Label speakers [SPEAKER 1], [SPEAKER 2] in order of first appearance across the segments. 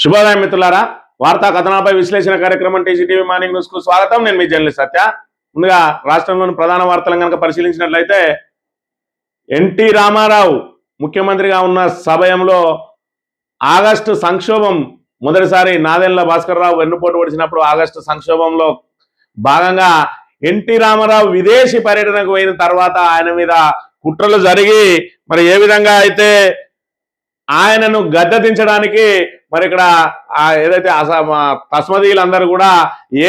[SPEAKER 1] శుభోదయం మిత్రులారా, వార్తా కథనాలపై విశ్లేషణ కార్యక్రమం టీజీటీవీ మార్నింగ్ న్యూస్ కు స్వాగతం. నేను మీ జర్నలిస్ట్ సత్య. ముందుగా రాష్ట్రంలోని ప్రధాన వార్తలను కనుక పరిశీలించినట్లయితే, ఎన్టీ రామారావు ముఖ్యమంత్రిగా ఉన్న సమయంలో ఆగస్టు సంక్షోభం మొదటిసారి నాదెండ్ల భాస్కర్ రావు వెన్నుపోటు పొడిచినప్పుడు ఆగస్టు సంక్షోభంలో భాగంగా ఎన్టీ రామారావు విదేశీ పర్యటనకు పోయిన తర్వాత ఆయన మీద కుట్రలు జరిగి మరి ఏ విధంగా అయితే ఆయనను గద్దెదించడానికి మరి ఇక్కడ ఏదైతే తస్మదీయులందరూ కూడా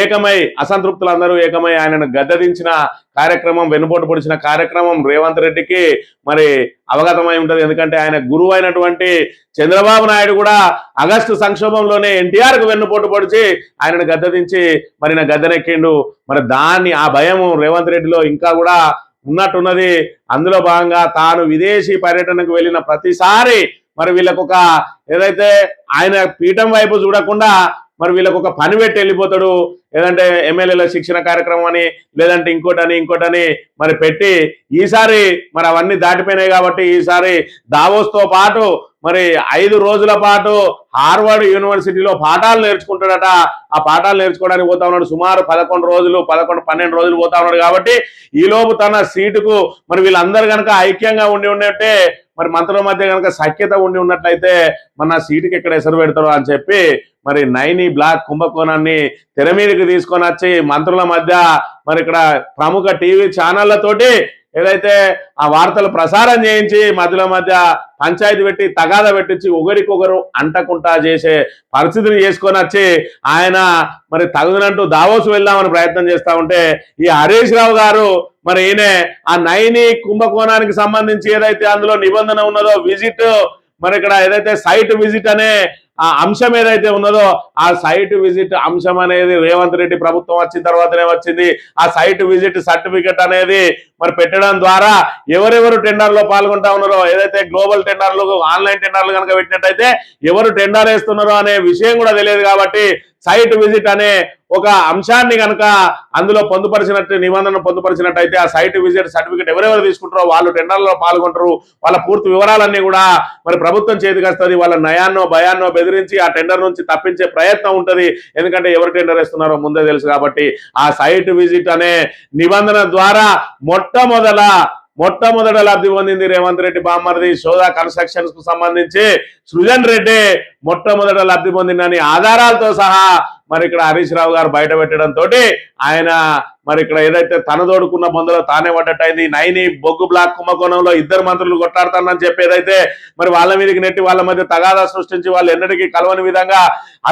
[SPEAKER 1] ఏకమై అసంతృప్తులందరూ ఏకమై ఆయనను గద్దెదించిన కార్యక్రమం, వెన్నుపోటు పొడిచిన కార్యక్రమం రేవంత్ రెడ్డికి మరి అవగతమై ఉంటుంది. ఎందుకంటే ఆయన గురువు అయినటువంటి చంద్రబాబు నాయుడు కూడా ఆగస్టు సంక్షోభంలోనే ఎన్టీఆర్కు వెన్నుపోటు పొడిచి ఆయనను గద్దెదించి మరి నా గద్దెనెక్కిండు. మరి దాన్ని ఆ భయం రేవంత్ రెడ్డిలో ఇంకా కూడా ఉన్నట్టున్నది. అందులో భాగంగా తాను విదేశీ పర్యటనకు వెళ్ళిన ప్రతిసారి మరి వీళ్ళకు ఒక ఏదైతే ఆయన పీఠం వైపు చూడకుండా మరి వీళ్ళకు ఒక పని పెట్టి వెళ్ళిపోతాడు. లేదంటే ఎమ్మెల్యేల శిక్షణ కార్యక్రమం అని, లేదంటే ఇంకోటని మరి పెట్టి ఈసారి మరి అవన్నీ దాటిపోయినాయి కాబట్టి ఈసారి దావోస్తో పాటు మరి 5 రోజుల పాటు హార్వర్డ్ యూనివర్సిటీలో పాఠాలు నేర్చుకుంటాడట. ఆ పాఠాలు నేర్చుకోవడానికి పోతా ఉన్నాడు. సుమారు 12 రోజులు పోతా ఉన్నాడు. కాబట్టి ఈలోపు తన సీటుకు మరి వీళ్ళందరూ కనుక ఐక్యంగా ఉన్నట్టే, మరి మంత్రుల మధ్య కనుక సఖ్యత ఉన్నట్లయితే మన సీటుకి ఎక్కడ ఎసరు పెడతారో అని చెప్పి మరి నైని బ్లాక్ కుంభకోణాన్ని తెర మీదకి తీసుకొని వచ్చి మంత్రుల మధ్య మరి ఇక్కడ ప్రముఖ టీవీ ఛానళ్లతోటి ఏదైతే ఆ వార్తలు ప్రసారం చేయించి మధ్యలో మధ్య పంచాయతీ పెట్టి తగాదా పెట్టించి ఒకరికొకరు అంటకుండా చేసే పరిస్థితిని చేసుకొని వచ్చి ఆయన మరి తగుదనంటూ దావోసు వెళ్దామని ప్రయత్నం చేస్తా ఉంటే ఈ హరీష్ రావు గారు మరి ఈయన ఆ నైని కుంభకోణానికి సంబంధించి ఏదైతే అందులో నిబంధన ఉన్నదో విజిట్, మరి ఇక్కడ ఏదైతే సైట్ విజిట్ అనే ఆ అంశం ఏదైతే ఉన్నదో ఆ సైట్ విజిట్ అంశం అనేది రేవంత్ రెడ్డి ప్రభుత్వం వచ్చిన తర్వాతనే వచ్చింది. ఆ సైట్ విజిట్ సర్టిఫికెట్ అనేది మరి పెట్టడం ద్వారా ఎవరెవరు టెండర్లో పాల్గొంటా ఉన్నారో, ఏదైతే గ్లోబల్ టెండర్లు, ఆన్లైన్ టెండర్లు కనుక పెట్టినట్టయితే ఎవరు టెండర్ వేస్తున్నారో అనే విషయం కూడా తెలియదు. కాబట్టి సైట్ విజిట్ అనే ఒక అంశాన్ని కనుక అందులో నిబంధన పొందుపరిచినట్టయితే ఆ సైట్ విజిట్ సర్టిఫికెట్ ఎవరెవరు తీసుకుంటారో వాళ్ళు టెండర్లో పాల్గొంటారు. వాళ్ళ పూర్తి వివరాలన్నీ కూడా మరి ప్రభుత్వం చేతికి వస్తుంది. వాళ్ళ నయాన్నో భయాన్నో బెదిరించి ఆ టెండర్ నుంచి తప్పించే ప్రయత్నం ఉంటుంది. ఎందుకంటే ఎవరు టెండర్ వేస్తున్నారో ముందే తెలుసు. కాబట్టి ఆ సైట్ విజిట్ అనే నిబంధన ద్వారా మొట్టమొదట లబ్ధి పొందింది రేవంత్ రెడ్డి బామ్మర్ది. సోదా కన్స్ట్రక్షన్స్ కు సంబంధించి సృజన్ రెడ్డి మొట్టమొదట లబ్ధి పొందిందని ఆధారాలతో సహా మరి ఇక్కడ హరీష్ రావు గారు బయట పెట్టడంతో ఆయన మరి ఇక్కడ ఏదైతే తనదోడుకున్న బొందలో తానే పడ్డట్టయింది. నైని బొగ్గు బ్లాక్ కుంభకోణంలో 2 మంత్రులు కొట్టాడుతానని చెప్పి ఏదైతే మరి వాళ్ళ మీదకి నెట్టి వాళ్ళ మధ్య తగాదా సృష్టించి వాళ్ళు ఎన్నటికీ కలవని విధంగా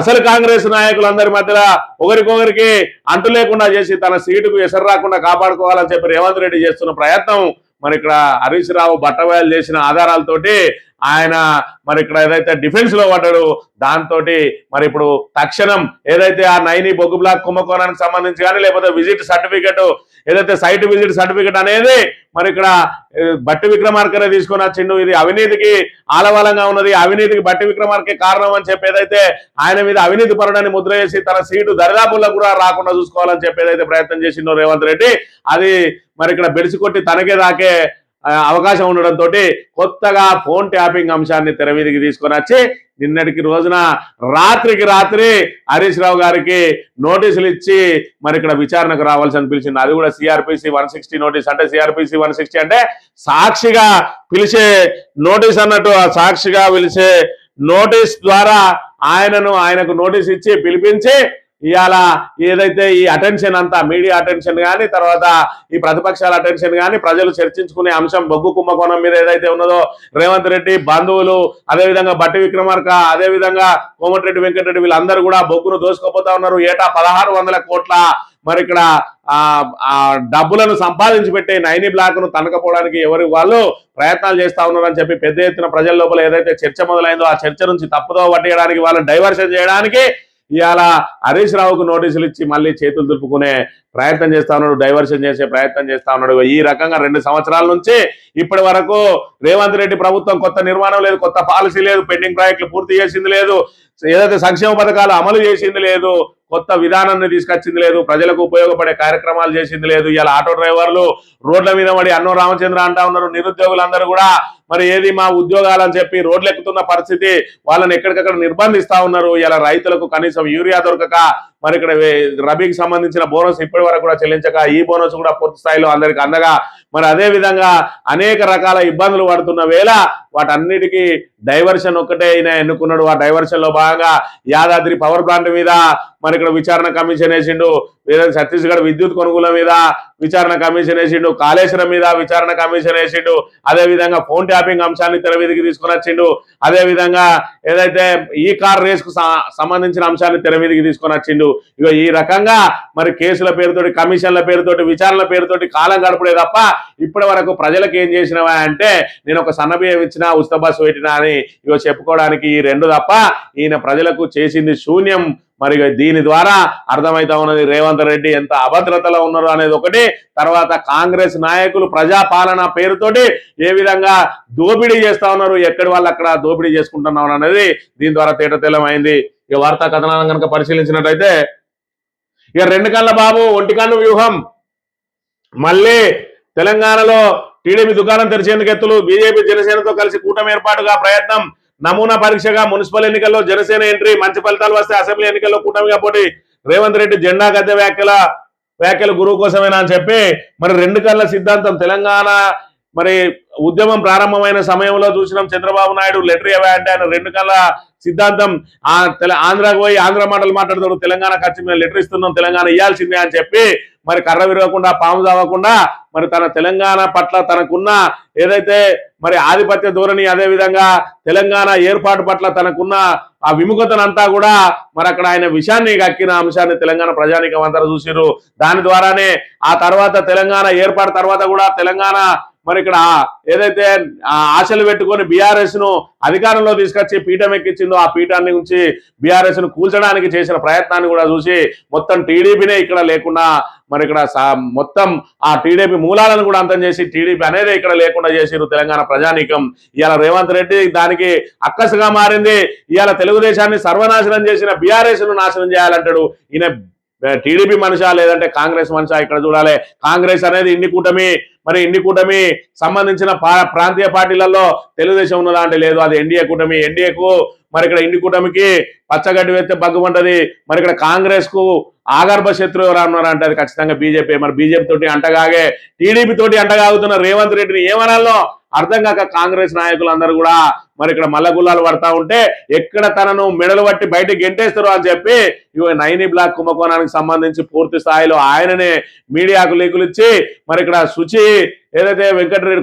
[SPEAKER 1] అసలు కాంగ్రెస్ నాయకులందరి మధ్యలో ఒకరికొకరికి అంటు లేకుండా చేసి తన సీటుకు ఎసరు రాకుండా కాపాడుకోవాలని చెప్పి రేవంత్ రెడ్డి చేస్తున్న ప్రయత్నం మరి ఇక్కడ హరీష్ రావు బట్టబయలు చేసిన ఆధారాలతోటి ఆయన మరి ఇక్కడ ఏదైతే డిఫెన్స్ లో పడ్డాడు. దాంతో మరి ఇప్పుడు తక్షణం ఏదైతే ఆ నైని బొగ్గు బ్లాక్ కుంభకోణానికి సంబంధించి కానీ లేకపోతే విజిట్ సర్టిఫికెట్ ఏదైతే సైట్ విజిట్ సర్టిఫికెట్ అనేది మరి ఇక్కడ బట్టి విక్రమార్కనే తీసుకొని వచ్చిండు. ఇది అవినీతికి ఆలవాలంగా ఉన్నది, అవినీతికి బట్టి విక్రమార్కే కారణం అని చెప్పి ఏదైతే ఆయన మీద అవినీతి పరుడని ముద్ర చేసి తన సీటు దరిదాపుల్లో కూడా రాకుండా చూసుకోవాలని చెప్పి ఏదైతే ప్రయత్నం చేసిండో రేవంత్ రెడ్డి, అది మరి ఇక్కడ బెడిసి కొట్టి తనకే దాకే అవకాశం ఉండడంతో కొత్తగా ఫోన్ ట్యాపింగ్ అంశాన్ని తెరవీదికి తీసుకొని వచ్చి నిన్నటికి రోజున రాత్రికి రాత్రి హరీష్ రావు గారికి నోటీసులు ఇచ్చి మరి ఇక్కడ విచారణకు రావాల్సి పిలిచింది. అది కూడా సిఆర్పిసి 160 నోటీస్. అంటే సిఆర్పిసి 160 అంటే సాక్షిగా పిలిచే నోటీస్ అన్నట్టు. ఆ సాక్షిగా పిలిచే నోటీస్ ద్వారా ఆయనకు నోటీస్ ఇచ్చి పిలిపించి ఇవాళ ఏదైతే ఈ అటెన్షన్ అంతా మీడియా అటెన్షన్ కానీ తర్వాత ఈ ప్రతిపక్షాల అటెన్షన్ కానీ ప్రజలు చర్చించుకునే అంశం బొగ్గు కుంభకోణం మీద ఏదైతే ఉన్నదో రేవంత్ రెడ్డి బంధువులు, అదేవిధంగా బట్టి విక్రమార్క, అదేవిధంగా కోమటిరెడ్డి వెంకటరెడ్డి వీళ్ళందరూ కూడా బొగ్గును దోసుకుపోతా ఉన్నారు. ఏటా 1600 కోట్ల మరి ఇక్కడ డబ్బులను సంపాదించి పెట్టే నైని బ్లాక్ ను తనకపోవడానికి ఎవరు వాళ్ళు ప్రయత్నాలు చేస్తా ఉన్నారని చెప్పి పెద్ద ఎత్తున ప్రజల లోపల ఏదైతే చర్చ మొదలైందో ఆ చర్చ నుంచి తప్పుదో పట్టేయడానికి వాళ్ళని డైవర్షన్ చేయడానికి ఇవాళ హరీష్ రావుకు నోటీసులు ఇచ్చి మళ్ళీ చేతులు దులుపుకునే ప్రయత్నం చేస్తా ఉన్నాడు, డైవర్షన్ చేసే ప్రయత్నం చేస్తా ఉన్నాడు. ఈ రకంగా 2 సంవత్సరాల నుంచి ఇప్పటి వరకు రేవంత్ రెడ్డి ప్రభుత్వం కొత్త నిర్మాణం లేదు, కొత్త పాలసీ లేదు, పెండింగ్ ప్రాజెక్టులు పూర్తి చేసింది లేదు, ఏదైతే సంక్షేమ పథకాలు అమలు చేసింది లేదు. కొత్త విధానాన్ని తీసుకొచ్చింది లేదు, ప్రజలకు ఉపయోగపడే కార్యక్రమాలు చేసింది లేదు. ఇలా ఆటో డ్రైవర్లు రోడ్ల మీద పడి అన్నో రామచంద్ర అంటా ఉన్నారు. నిరుద్యోగులందరూ కూడా మరి ఏది మా ఉద్యోగాలని చెప్పి రోడ్లు ఎక్కుతున్న పరిస్థితి, వాళ్ళని ఎక్కడికక్కడ నిర్బంధిస్తా ఉన్నారు. ఇలా రైతులకు కనీసం యూరియా దొరకక మరి ఇక్కడ రబీకి సంబంధించిన బోనస్ ఇప్పటి వరకు కూడా చెల్లించక, ఈ బోనస్ కూడా పూర్తి స్థాయిలో అందరికి అందగా, మరి అదే విధంగా అనేక రకాల ఇబ్బందులు పడుతున్న వేళ వాటన్నిటికీ డైవర్షన్ ఒక్కటే ఈయన ఎన్నుకున్నాడు. ఆ డైవర్షన్ లో భాగంగా యాదాద్రి పవర్ ప్లాంట్ మీద మరి ఇక్కడ విచారణ కమిషన్ వేసిండు, ఛత్తీస్గఢ్ విద్యుత్ కొనుగోలు మీద విచారణ కమిషన్ వేసిండు, కాళేశ్వరం మీద విచారణ కమిషన్ వేసిండు, అదే విధంగా ఫోన్ ట్యాపింగ్ అంశాన్ని తెరవీదికి తీసుకుని వచ్చిండు, అదే విధంగా ఏదైతే ఈ కార్ రేస్ కు సంబంధించిన అంశాన్ని తెరవీదికి తీసుకొని వచ్చిండు. ఇక ఈ రకంగా మరి కేసుల పేరుతోటి, కమిషన్ల పేరుతోటి, విచారణల పేరుతోటి కాలం గడుపుడే తప్ప ఇప్పటి వరకు ప్రజలకు ఏం చేసినవా అంటే నేను ఒక సన్నబియ్యం ఇచ్చినా, ఉచిత బస్సు పెట్టినా అని ఇగో చెప్పుకోవడానికి ఈ రెండు తప్ప ఈయన ప్రజలకు చేసింది శూన్యం. మరి దీని ద్వారా అర్థమైతా ఉన్నది రేవంత్ రెడ్డి ఎంత అభద్రతలో ఉన్నారు అనేది ఒకటి. తర్వాత కాంగ్రెస్ నాయకులు ప్రజాపాలన పేరుతోటి ఏ విధంగా దోపిడీ చేస్తా ఉన్నారు, ఎక్కడి వాళ్ళు అక్కడ దోపిడీ చేసుకుంటున్నాం అనేది దీని ద్వారా తేటతెల్లమైంది. ఇక వార్తా కథనాలను కనుక పరిశీలించినట్లయితే ఇక రెండు కళ్ళ బాబు ఒంటికన్ను వ్యూహం, మళ్ళీ తెలంగాణలో టీడీపీ దుకాణం తెరిచేందుకు ఎత్తులు, బీజేపీ జనసేనతో కలిసి కూటమి ఏర్పాటుగా ప్రయత్నం, నమూనా పరీక్షగా మున్సిపల్ ఎన్నికల్లో జనసేన ఎంట్రీ, మంచి ఫలితాలు వస్తే అసెంబ్లీ ఎన్నికల్లో కూటమిగా పోటీ, రేవంత్ రెడ్డి జెండా గద్దె వ్యాఖ్యలు గురువు కోసమేనా అని చెప్పి మరి రెండు కళ్ళ సిద్ధాంతం. తెలంగాణ మరి ఉద్యమం ప్రారంభమైన సమయంలో చూసినాం చంద్రబాబు నాయుడు లెటర్ ఇవ్వాలంటే ఆయన రెండు కళ్ళ సిద్ధాంతం. ఆంధ్రాకు పోయి ఆంధ్ర మాటలు మాట్లాడతాడు, తెలంగాణకు వచ్చి మేము లెటర్ ఇస్తున్నాం, తెలంగాణ ఇవ్వాల్సిందే అని చెప్పి మరి కర్ర విరగకుండా పాము చావకుండా మరి తన తెలంగాణ పట్ల తనకున్న ఏదైతే మరి ఆధిపత్య ధోరణి, అదే విధంగా తెలంగాణ ఏర్పాటు పట్ల తనకున్న ఆ విముఖతనంతా కూడా మరి అక్కడ ఆయన విషయాన్ని కక్కిన అంశాన్ని తెలంగాణ ప్రజానీకం అందరూ చూసిర్రు. దాని ద్వారానే ఆ తర్వాత తెలంగాణ ఏర్పాటు తర్వాత కూడా తెలంగాణ మరి ఇక్కడ ఏదైతే ఆశలు పెట్టుకొని బీఆర్ఎస్ ను అధికారంలో తీసుకొచ్చి పీఠం ఎక్కించిందో ఆ పీఠాన్ని నుంచి బీఆర్ఎస్ ను కూల్చడానికి చేసిన ప్రయత్నాన్ని కూడా చూసి మొత్తం టీడీపీనే ఇక్కడ లేకుండా మరి ఇక్కడ మొత్తం ఆ టీడీపీ మూలాలను కూడా అంతం చేసి టీడీపీ అనేది ఇక్కడ లేకుండా చేసిరు తెలంగాణ ప్రజానీకం. ఇవాళ రేవంత్ రెడ్డి దానికి అక్కసుగా మారింది. ఇవాళ తెలుగుదేశాన్ని సర్వనాశనం చేసిన బీఆర్ఎస్ ను నాశనం చేయాలంటాడు. ఈయన టీడీపీ మనిషా లేదంటే కాంగ్రెస్ మనిషా? ఇక్కడ చూడాలి. కాంగ్రెస్ అనేది ఇండి కూటమి, మరి ఇండి కూటమి సంబంధించిన ప్రాంతీయ పార్టీలలో తెలుగుదేశం ఉన్నదా అంటే లేదు, అది ఎన్డీఏ కూటమి. ఎన్డీఏకు మరి ఇక్కడ ఇండి కూటమికి పచ్చగడ్డి వేస్తే బగ్గుమంటది. మరి ఇక్కడ కాంగ్రెస్ కు ఆగర్భ శత్రువు ఎవరు అన్నారంటే అది ఖచ్చితంగా బీజేపీ. మరి బీజేపీ తోటి అంటగాగే టీడీపీ తోటి అంటగాగుతున్న రేవంత్ రెడ్డిని ఏమనాలో అర్థం కాక కాంగ్రెస్ నాయకులందరూ కూడా మరి ఇక్కడ మల్లగుల్లాలు పడతా ఉంటే ఎక్కడ తనను మెడలు పట్టి బయటకు గెంటేస్తారు అని చెప్పి ఇవి నైని బ్లాక్ కుంభకోణానికి సంబంధించి పూర్తి స్థాయిలో ఆయననే మీడియాకు లీకులు ఇచ్చి మరి ఇక్కడ శుచి ఏదైతే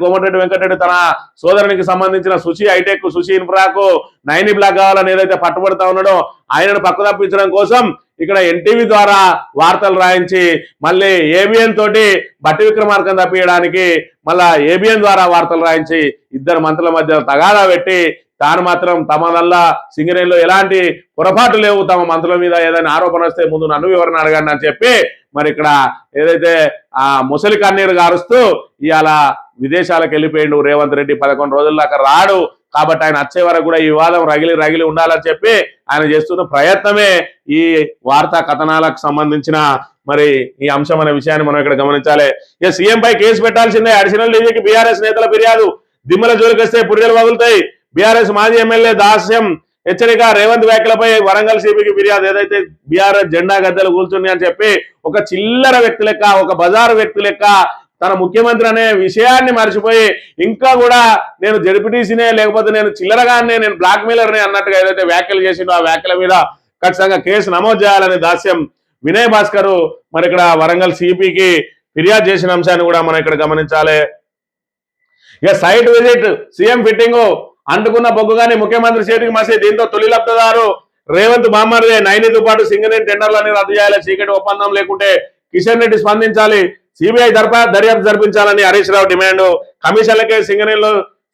[SPEAKER 1] కోమటిరెడ్డి వెంకటరెడ్డి తన సోదరునికి సంబంధించిన శుచి హైటెక్, శుచి ఇన్ఫ్రాకు నైని బ్లాక్ కావాలని ఏదైతే పట్టుబడతా ఉన్నాడో ఆయనను పక్క తప్పించడం కోసం ఇక్కడ ఎన్టీవీ ద్వారా వార్తలు రాయించి మళ్ళీ ఏబిఎన్ తోటి బట్టి విక్రమార్కం తప్పియడానికి మళ్ళా ఏబిఎన్ ద్వారా వార్తలు రాయించి ఇద్దరు మంత్రుల మధ్య తగాదా పెట్టి తాను మాత్రం తమ వల్ల సింగరేణిలో ఎలాంటి పొరపాటు లేవు, తమ మంత్రుల మీద ఏదైనా ఆరోపణ వస్తే ముందు నన్ను వివరణ అడగండి అని చెప్పి మరి ఇక్కడ ఏదైతే ఆ ముసలి కన్నీరు గారుస్తూ ఇవాళ విదేశాలకు వెళ్ళిపోయిండు రేవంత్ రెడ్డి. 11 రోజుల దాకా రాడు కాబట్టి ఆయన వచ్చే వరకు కూడా ఈ వివాదం రగిలి ఉండాలని చెప్పి ఆయన చేస్తున్న ప్రయత్నమే ఈ వార్తా కథనాలకు సంబంధించిన మరి ఈ అంశం అనే విషయాన్ని మనం ఇక్కడ గమనించాలి. ఇక సీఎం పై కేసు పెట్టాల్సిందే, అడిషనల్ డీజీకి బీఆర్ఎస్ నేతల ఫిర్యాదు, దిమ్మల జోలికొస్తే పుర్రెలు వగులుతాయి, బీఆర్ఎస్ మాజీ ఎమ్మెల్యే దాస్యం హెచ్చరిక, రేవంత్ వ్యాఖ్యలపై వరంగల్ సిపికి ఫిర్యాదు. ఏదైతే బీఆర్ఎస్ జెండా గద్దెలు కూల్చుంది అని చెప్పి ఒక చిల్లర వ్యక్తి లెక్క, ఒక బజారు వ్యక్తి లెక్క తన ముఖ్యమంత్రి అనే విషయాన్ని మర్చిపోయి ఇంకా కూడా నేను జడ్పీటీసీనే లేకపోతే నేను చిల్లరగానే నేను బ్లాక్ మెయిలర్నే అన్నట్టుగా ఏదైతే వ్యాఖ్యలు చేసిండో ఆ వ్యాఖ్యల మీద ఖచ్చితంగా కేసు నమోదు చేయాలనే దాస్యం వినయ్ భాస్కర్ మరి ఇక్కడ వరంగల్ సిపికి ఫిర్యాదు చేసిన అంశాన్ని కూడా మనం ఇక్కడ గమనించాలి. ఇక సైట్ విజిట్, సీఎం ఫిట్టింగ్, అంటుకున్న బొగ్గుగాని ముఖ్యమంత్రి చేతికి మసే, దీంతో తొలి లబ్ధిదారు రేవంత్ బామ్మర్దే, నైనితో పాటు సింగరేణి టెండర్లని రద్దు చేయాలి, చీకటి ఒప్పందం లేకుంటే కిషన్ రెడ్డి స్పందించాలి, సిబిఐ దర్యాప్తు జరిపించాలని హరీష్ రావు డిమాండ్, కమిషన్లకే సింగరేణిలో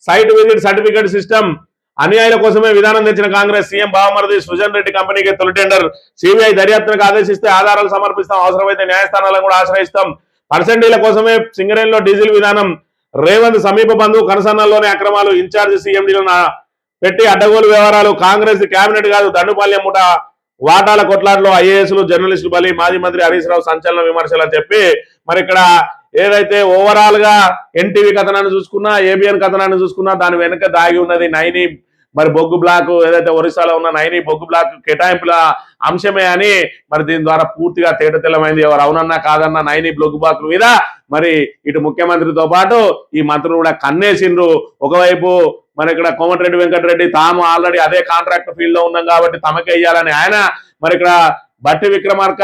[SPEAKER 1] సైట్ విజిట్ సర్టిఫికేట్ సిస్టమ్, అనుయాయుల కోసమే విధానం తెచ్చిన కాంగ్రెస్, సీఎం బావమరిది సుజన్ రెడ్డి కంపెనీకి తొలి టెండర్, సిబిఐ దర్యాప్తునికి ఆదేశిస్తే ఆధారాలు సమర్పిస్తాం, అవసరమైతే న్యాయస్థానాలను కూడా ఆశ్రయిస్తాం, పర్సెంటీల కోసమే సింగరేణిలో డీజిల్ విధానం, రేవంత్ సమీప బంధువు కనసన్నల్లోని అక్రమాలు, ఇన్ఛార్జి సీఎండీలను పెట్టి అడ్డగోలు వ్యవహారాలు, కాంగ్రెస్ కేబినెట్ కాదు దండుపాల్యం ముఠ వాటాల కొట్లాటలో ఐఏఎస్లు జర్నలిస్టులు బలి, మాజీ మంత్రి హరీష్ రావు సంచలన విమర్శలు అని చెప్పి మరి ఇక్కడ ఏదైతే ఓవరాల్ గా ఎన్టీవీ కథనాన్ని చూసుకున్నా, ఏబిఎన్ కథనాన్ని చూసుకున్నా దాని వెనుక దాగి ఉన్నది నైని మరి బొగ్గు బ్లాక్, ఏదైతే ఒరిస్సాలో ఉన్న నైని బొగ్గు బ్లాక్ కేటాయింపుల అంశమే అని మరి దీని ద్వారా పూర్తిగా తేటతెల్లమైంది. ఎవరు అవునన్నా కాదన్నా నైని బొగ్గు బ్లాక్ మీద మరి ఇటు ముఖ్యమంత్రితో పాటు ఈ మంత్రులు కూడా కన్నేసిండ్రు. ఒకవైపు మరి ఇక్కడ కోమటిరెడ్డి వెంకటరెడ్డి తాము ఆల్రెడీ అదే కాంట్రాక్ట్ ఫీల్డ్ లో ఉన్నాం కాబట్టి తమకే ఇయ్యాలని ఆయన, మరి ఇక్కడ బట్టి విక్రమార్క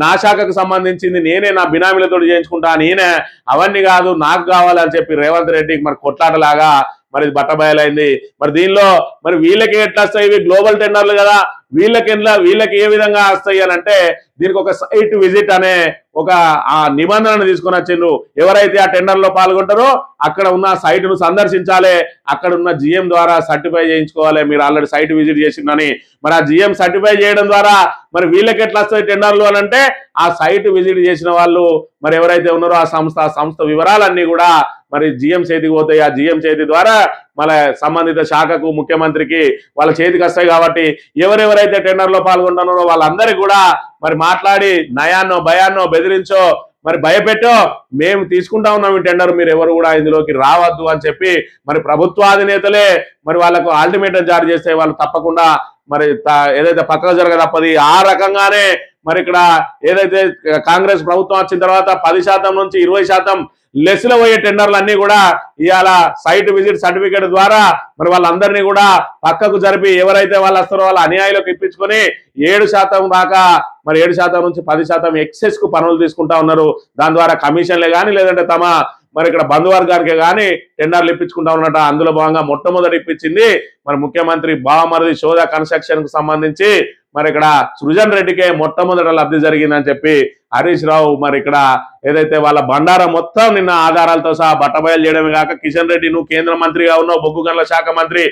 [SPEAKER 1] నా శాఖకు సంబంధించింది నేనే నా బినామీలతో చేయించుకుంటా, నేనే అవన్నీ కాదు నాకు కావాలని చెప్పి రేవంత్ రెడ్డికి మరి కొట్లాటలాగా మరి బట్టబయలైంది. మరి దీనిలో మరి వీళ్ళకి ఎట్లా వస్తాయి, ఇవి గ్లోబల్ టెండర్లు కదా, వీళ్ళకి ఏ విధంగా వస్తాయి అని అంటే దీనికి ఒక సైట్ విజిట్ అనే ఒక ఆ నిబంధనను తీసుకొని వచ్చిండ్రు. ఎవరైతే ఆ టెండర్ లో పాల్గొంటారో అక్కడ ఉన్న సైట్ ను సందర్శించాలి, అక్కడ ఉన్న జిఎం ద్వారా సర్టిఫై చేయించుకోవాలి మీరు ఆల్రెడీ సైట్ విజిట్ చేసిందని. మరి ఆ జిఎం సర్టిఫై చేయడం ద్వారా మరి వీళ్ళకి ఎట్లా వస్తాయి టెండర్లు అని అంటే ఆ సైట్ విజిట్ చేసిన వాళ్ళు మరి ఎవరైతే ఉన్నారో ఆ సంస్థ వివరాలన్నీ కూడా మరి జిఎం చేతికి పోతాయి. ఆ జిఎం చేతి ద్వారా మన సంబంధిత శాఖకు ముఖ్యమంత్రికి వాళ్ళ చేతికి వస్తాయి. కాబట్టి ఎవరెవరైతే టెండర్ లో పాల్గొంటున్నారో వాళ్ళందరికీ కూడా మరి మాట్లాడి నయాన్నో భయాన్నో బెదిరించో మరి భయపెట్టో మేము తీసుకుంటా ఉన్నాం ఈ టెండర్, మీరు ఎవరు కూడా ఇందులోకి రావద్దు అని చెప్పి మరి ప్రభుత్వాధినేతలే మరి వాళ్ళకు అల్టిమేటం జారీ చేస్తే వాళ్ళు తప్పకుండా మరి ఏదైతే పక్కకు జరగ తప్పది. ఆ రకంగానే మరి ఇక్కడ ఏదైతే కాంగ్రెస్ ప్రభుత్వం వచ్చిన తర్వాత 10% నుంచి 20% లెస్లో పోయే టెండర్లు అన్ని కూడా ఇవాళ సైట్ విజిట్ సర్టిఫికేట్ ద్వారా మరి వాళ్ళందరినీ కూడా పక్కకు జరిపి ఎవరైతే వాళ్ళు వస్తారో వాళ్ళ అనుయాయులకు ఇప్పించుకొని 7% దాకా మరి 7% నుంచి 10% ఎక్సెస్ కు పనులు తీసుకుంటా ఉన్నారు. దాని ద్వారా కమిషన్లే కానీ లేదంటే తమ మరి ఇక్కడ బంధువర్గానికి కానీ టెండర్లు ఇప్పించుకుంటా ఉన్నట. అందులో భాగంగా మొట్టమొదటి ఇప్పించింది మరి ముఖ్యమంత్రి బావమరిది శోధ కన్స్ట్రక్షన్ కు సంబంధించి మరి ఇక్కడ సృజన్ రెడ్డికే మొట్టమొదట లబ్ధి జరిగిందని చెప్పి హరీష్ రావు మరి ఇక్కడ ఏదైతే వాళ్ళ బండారం మొత్తం నిన్న ఆధారాలతో సహా బట్టబయలు చేయడమే కాక కిషన్ రెడ్డి నువ్వు కేంద్ర మంత్రిగా ఉన్నావు, బొగ్గు గనుల శాఖ మంత్రి,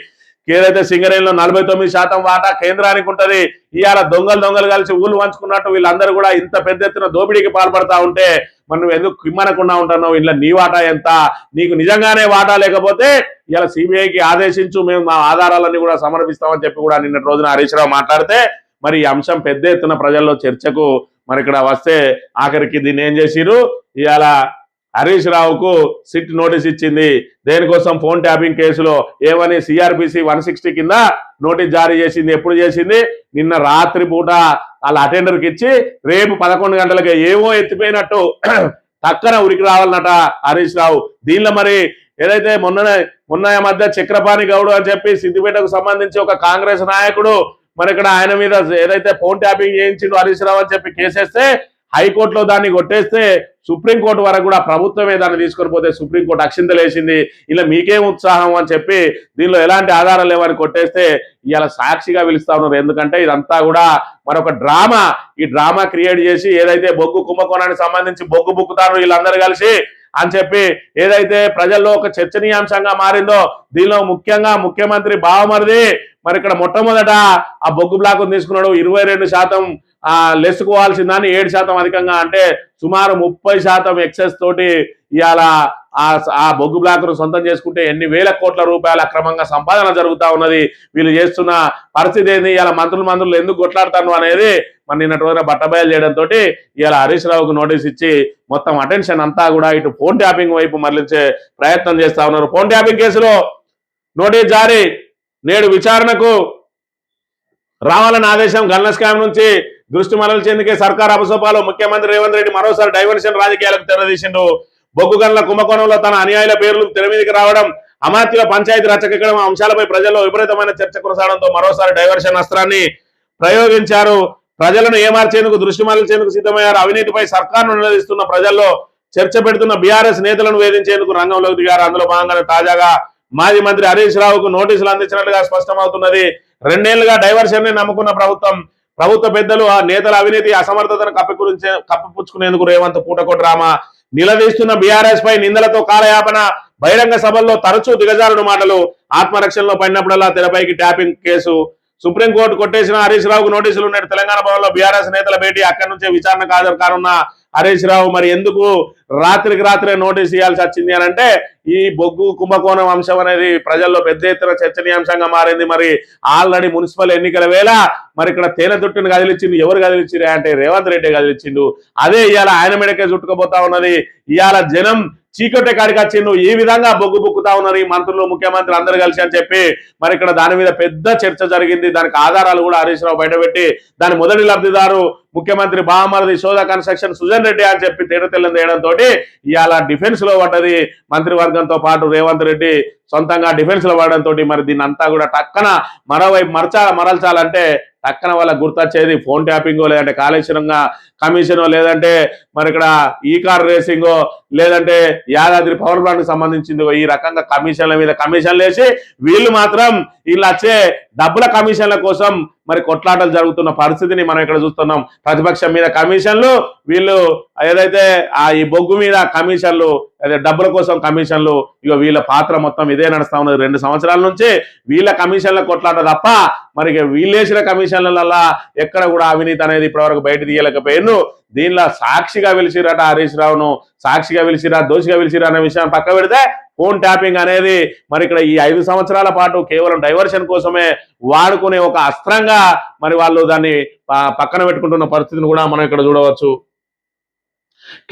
[SPEAKER 1] ఏదైతే సింగరేణిలో 49% వాటా కేంద్రానికి ఉంటది. ఇవాళ దొంగలు కలిసి ఊళ్ళు పంచుకున్నట్టు వీళ్ళందరూ కూడా ఇంత పెద్ద ఎత్తున దోపిడీకి పాల్పడతా ఉంటే మరి నువ్వు ఎందుకు కిమ్మనకుండా ఉంటున్నావు, ఇంట్లో నీ వాటా ఎంత, నీకు నిజంగానే వాటా లేకపోతే ఇలా సిబిఐకి ఆదేశించు, మేము మా ఆధారాలన్నీ కూడా సమర్పిస్తామని చెప్పి కూడా నిన్నటి రోజున హరీష్ రావు మాట్లాడితే మరి ఈ అంశం పెద్ద ఎత్తున ప్రజల్లో చర్చకు మరి ఇక్కడ వస్తే ఆఖరికి దీన్ని ఏం చేసిరు, ఇవాళ హరీష్ రావుకు సిట్ నోటీస్ ఇచ్చింది. దేనికోసం ఫోన్ ట్యాపింగ్ కేసులో ఏమని సిఆర్పిసి 160 కింద నోటీస్ జారీ చేసింది. ఎప్పుడు చేసింది, నిన్న రాత్రి పూట వాళ్ళ అటెండర్కి ఇచ్చి రేపు 11 గంటలకి ఏమో ఎత్తిపోయినట్టు టక్కన ఉరికి రావాలన్నట హరీష్ రావు. దీనిలో మరి ఏదైతే మొన్న మధ్య చక్రపాణి గౌడ్ అని చెప్పి సిద్దిపేటకు సంబంధించి ఒక కాంగ్రెస్ నాయకుడు మరి ఇక్కడ ఆయన మీద ఏదైతే ఫోన్ ట్యాపింగ్ చేయించిండు హరీష్ రావు అని చెప్పి కేసేస్తే హైకోర్టులో దాన్ని కొట్టేస్తే సుప్రీంకోర్టు వరకు కూడా ప్రభుత్వమే దాన్ని తీసుకొని పోతే సుప్రీంకోర్టు అక్షింతలేసింది. ఇలా మీకేం ఉత్సాహం అని చెప్పి దీనిలో ఎలాంటి ఆధారాలు లేవని కొట్టేస్తే ఇలా సాక్షిగా పిలుస్తా ఉన్నారు. ఎందుకంటే ఇదంతా కూడా మరొక డ్రామా. ఈ డ్రామా క్రియేట్ చేసి ఏదైతే బొగ్గు కుంభకోణానికి సంబంధించి బొగ్గు బుక్కుతారు వీళ్ళందరూ కలిసి అని చెప్పి ఏదైతే ప్రజల్లో ఒక చర్చనీయాంశంగా మారిందో దీనిలో ముఖ్యంగా ముఖ్యమంత్రి బావమరిది మరి ఇక్కడ మొట్టమొదట ఆ బొగ్గు బ్లాక్ తీసుకున్నాడు. 22% లెస్సుకోవాల్సిందని 7% అధికంగా అంటే సుమారు 30% ఎక్సెస్ తోటి ఇవాళ ఆ బొగ్గు బ్లాక్ ను సొంతం చేసుకుంటే ఎన్ని వేల కోట్ల రూపాయల అక్రమంగా సంపాదన జరుగుతా ఉన్నది. వీళ్ళు చేస్తున్న పరిస్థితి ఏంది, ఇవాళ మంత్రులు ఎందుకు కొట్లాడతాను అనేది మరి నిన్నటి రోజున బట్టబయలు చేయడంతో ఇవాళ హరీష్ రావుకు నోటీస్ ఇచ్చి మొత్తం అటెన్షన్ అంతా కూడా ఇటు ఫోన్ ట్యాపింగ్ వైపు మరలించే ప్రయత్నం చేస్తా ఉన్నారు. ఫోన్ ట్యాపింగ్ కేసులో నోటీస్ జారీ, నేడు విచారణకు రావాలని ఆదేశం. గన్ల స్కామ్ నుంచి దృష్టి మరల్చేందుకే సర్కార్ అపసోపాలు. ముఖ్యమంత్రి రేవంత్ రెడ్డి మరోసారి డైవర్షన్ రాజకీయాలకు తెరదీసిండు. బొగ్గు గన్ల కుంభకోణంలో తన అనుయాయుల పేర్లు తెర మీదకి రావడం, అమాత్యుల పంచాయతీ రచ్చకెక్కడం అంశాలపై ప్రజల్లో విపరీతమైన చర్చ కొనసాగడంతో మరోసారి డైవర్షన్ అస్త్రాన్ని ప్రయోగించారు. ప్రజలను ఏమార్చేందుకు దృష్టి మరల్చేందుకు సిద్ధమయ్యారు. అవినీతిపై సర్కార్ను నిలదీస్తున్న ప్రజల్లో చర్చ పెడుతున్న బీఆర్ఎస్ నేతలను వేధించేందుకు రంగంలోకి దిగారు. అందులో భాగంగానే తాజాగా మాజీ మంత్రి హరీష్ రావుకు నోటీసులు అందించినట్లుగా స్పష్టమవుతున్నది. 2 ఏళ్లుగా డైవర్షన్ ని నమ్ముకున్న ప్రభుత్వ పెద్దలు ఆ నేతల అవినీతి అసమర్థతను కప్పిపుచ్చుకునేందుకు రేవంత్ పూటకో డ్రామా నిలదీస్తున్న బీఆర్ఎస్ పై నిందలతో కాలయాపన, బహిరంగ సభల్లో తరచూ దిగజారుడు మాటలు, ఆత్మరక్షణలో పడినప్పుడల్లా తెరపైకి ట్యాపింగ్ కేసు. సుప్రీంకోర్టు కొట్టేసిన హరీష్ రావుకు నోటీసులు ఉన్నాయి. తెలంగాణ భవన్లో బీఆర్ఎస్ నేతల భేటీ, అక్కడి నుంచే విచారణకు హాజరు కానున్న హరీష్ రావు మరి ఎందుకు రాత్రికి రాత్రే నోటీస్ ఇవ్వాల్సి వచ్చింది అని అంటే ఈ బొగ్గు కుంభకోణం అంశం అనేది ప్రజల్లో పెద్ద ఎత్తున చర్చనీయాంశంగా మారింది. మరి ఆల్రెడీ మున్సిపల్ ఎన్నికల వేళ మరి ఇక్కడ తేనె దుట్టును కదిలిచ్చిండు. ఎవరు కదిలిచ్చిరు అంటే రేవంత్ రెడ్డి కదిలిచ్చిండు. అదే ఇవాళ ఆయన మెడకే చుట్టుకుపోతా ఉన్నది. ఇవాళ జనం చీకటి కాడికి వచ్చిండు. ఈ విధంగా బొగ్గు బుక్కుతా ఉన్నారు ఈ మంత్రులు ముఖ్యమంత్రి అందరు కలిసి అని చెప్పి మరి ఇక్కడ దాని మీద పెద్ద చర్చ జరిగింది. దానికి ఆధారాలు కూడా హరీష్ రావు బయటపెట్టి దాని మొదటి లబ్ధిదారు ముఖ్యమంత్రి బామర్ది సోదా కన్స్ట్రక్షన్ సుజన్ రెడ్డి అని చెప్పి తేడతెల్లం వేయడంతో ఇవాళ డిఫెన్స్ లో పడ్డది. మంత్రివర్గంతో పాటు రేవంత్ రెడ్డి సొంతంగా డిఫెన్స్ లో పడడంతో మరి దీన్ని అంతా కూడా టక్కన మరోవైపు మరల్చాలంటే టక్కన వాళ్ళ గుర్తొచ్చేది ఫోన్ ట్యాపింగో లేదంటే కాళేశ్వరంగా కమిషనో లేదంటే మరి ఇక్కడ ఈ కార్ రేసింగో లేదంటే యాదాద్రి పవర్ ప్లాంట్ కి సంబంధించిందో ఈ రకంగా కమిషన్ల మీద కమిషన్లు వేసి వీళ్ళు మాత్రం వీళ్ళు వచ్చే డబ్బుల కమిషన్ల కోసం మరి కొట్లాటలు జరుగుతున్న పరిస్థితిని మనం ఇక్కడ చూస్తున్నాం. ప్రతిపక్షం మీద కమిషన్లు, వీళ్ళు ఏదైతే ఈ బొగ్గు మీద కమిషన్లు, అదే డబ్బుల కోసం కమిషన్లు, ఇక వీళ్ళ పాత్ర మొత్తం ఇదే నడుస్తా ఉన్నది 2 సంవత్సరాల నుంచి. వీళ్ళ కమిషన్ల కొట్లాట తప్ప మరి వీళ్ళేసిన కమిషన్ల ఎక్కడ కూడా అవినీతి అనేది ఇప్పటివరకు బయట తీయలేకపోయాను. దీనిలో సాక్షిగా పిలిచిరట హరీష్ రావును, సాక్షిగా పిలిచిరా దోషిగా పిలిచిరా అనే విషయాన్ని పక్క పెడితే ఫోన్ ట్యాపింగ్ అనేది మరి ఇక్కడ ఈ 5 సంవత్సరాల పాటు కేవలం డైవర్షన్ కోసమే వాడుకునే ఒక అస్త్రంగా మరి వాళ్ళు దాన్ని పక్కన పెట్టుకుంటున్న పరిస్థితిని కూడా మనం ఇక్కడ చూడవచ్చు.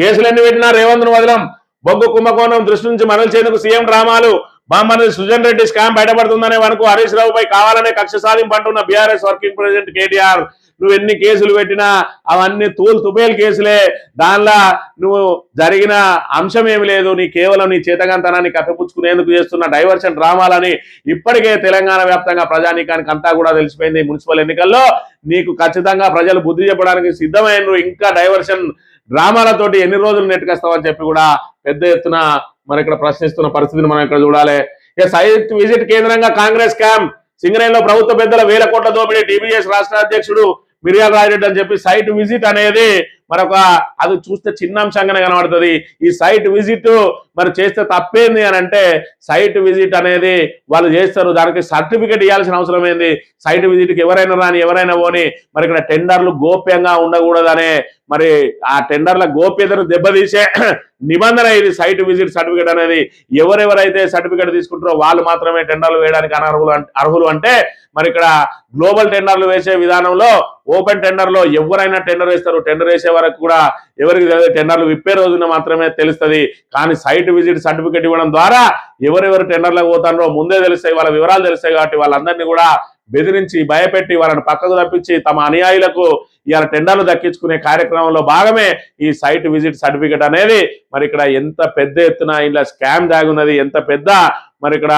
[SPEAKER 1] కేసులు ఎన్ని పెట్టినా రేవంత్ ను వదలం, బొగ్గు కుంభకోణం దృష్టి నుంచి మరల్చేందుకు సీఎం డ్రామాలు, బామ్మర్ది సుజన్ రెడ్డి స్కామ్ బయటపడుతుందనే వరకు హరీష్ రావుపై కావాలనే కక్ష సాధింపు అంటున్న బీఆర్ఎస్ వర్కింగ్ ప్రెసిడెంట్ కేటీఆర్. నువ్వు ఎన్ని కేసులు పెట్టినా అవన్నీ తుబేల్ కేసులే, దానిలో నువ్వు జరిగిన అంశం ఏమి లేదు. నీ కేవలం నీ చేతగాంతనాన్ని కప్పిపుచ్చుకునేందుకు చేస్తున్న డైవర్షన్ డ్రామాలని ఇప్పటికే తెలంగాణ వ్యాప్తంగా ప్రజానీకానికి అంతా కూడా తెలిసిపోయింది. మున్సిపల్ ఎన్నికల్లో నీకు ఖచ్చితంగా ప్రజలు బుద్ధి చెప్పడానికి సిద్ధమైన నువ్వు ఇంకా డైవర్షన్ డ్రామాలతోటి ఎన్ని రోజులు నెట్టుకొస్తావని చెప్పి కూడా పెద్ద ఎత్తున మరి ఇక్కడ ప్రశ్నిస్తున్న పరిస్థితిని మనం ఇక్కడ చూడాలి. ఇక సైట్ విజిట్ కేంద్రంగా కాంగ్రెస్ క్యాంప్, సింగరేణిలో ప్రభుత్వ పెద్దల 1000 కోట్ల దోపిడీ, టీబీఎస్ రాష్ట్ర అధ్యక్షుడు మిర్యాల రాజరెడ్డి అని చెప్పి సైట్ విజిట్ అనేది మరొక అది చూస్తే చిన్న అంశంగానే కనబడుతుంది. ఈ సైట్ విజిట్ మరి చేస్తే తప్పేంది అని అంటే సైట్ విజిట్ అనేది వాళ్ళు చేస్తారు, దానికి సర్టిఫికేట్ ఇవ్వాల్సిన అవసరం ఏంది? సైట్ విజిట్కి ఎవరైనా రాని ఎవరైనా పోని మరి ఇక్కడ టెండర్లు గోప్యంగా ఉండకూడదనే మరి ఆ టెండర్ల గోప్యతను దెబ్బతీసే నిబంధన ఇది సైట్ విజిట్ సర్టిఫికేట్ అనేది. ఎవరెవరైతే సర్టిఫికేట్ తీసుకుంటారో వాళ్ళు మాత్రమే టెండర్లు వేయడానికి అర్హులు అంటే మరి ఇక్కడ గ్లోబల్ టెండర్లు వేసే విధానంలో ఓపెన్ టెండర్ లో ఎవరైనా టెండర్ వేస్తారు. టెండర్ వేసే వరకు కూడా ఎవరికి టెండర్లు విప్పే రోజున మాత్రమే తెలుస్తుంది. కానీ సైట్ విజిట్ సర్టిఫికేట్ ఇవ్వడం ద్వారా ఎవరెవరు టెండర్లకు పోతారో ముందే తెలుస్తాయి, వాళ్ళ వివరాలు తెలుస్తాయి. కాబట్టి వాళ్ళందరినీ కూడా బెదిరించి భయపెట్టి వాళ్ళని పక్కకు తప్పించి తమ అనుయాయులకు ఇవాళ టెండర్లు దక్కించుకునే కార్యక్రమంలో భాగమే ఈ సైట్ విజిట్ సర్టిఫికేట్ అనేది. మరి ఇక్కడ ఎంత పెద్ద ఎత్తున ఇలా స్కామ్ దాగున్నది, ఎంత పెద్ద మరి ఇక్కడ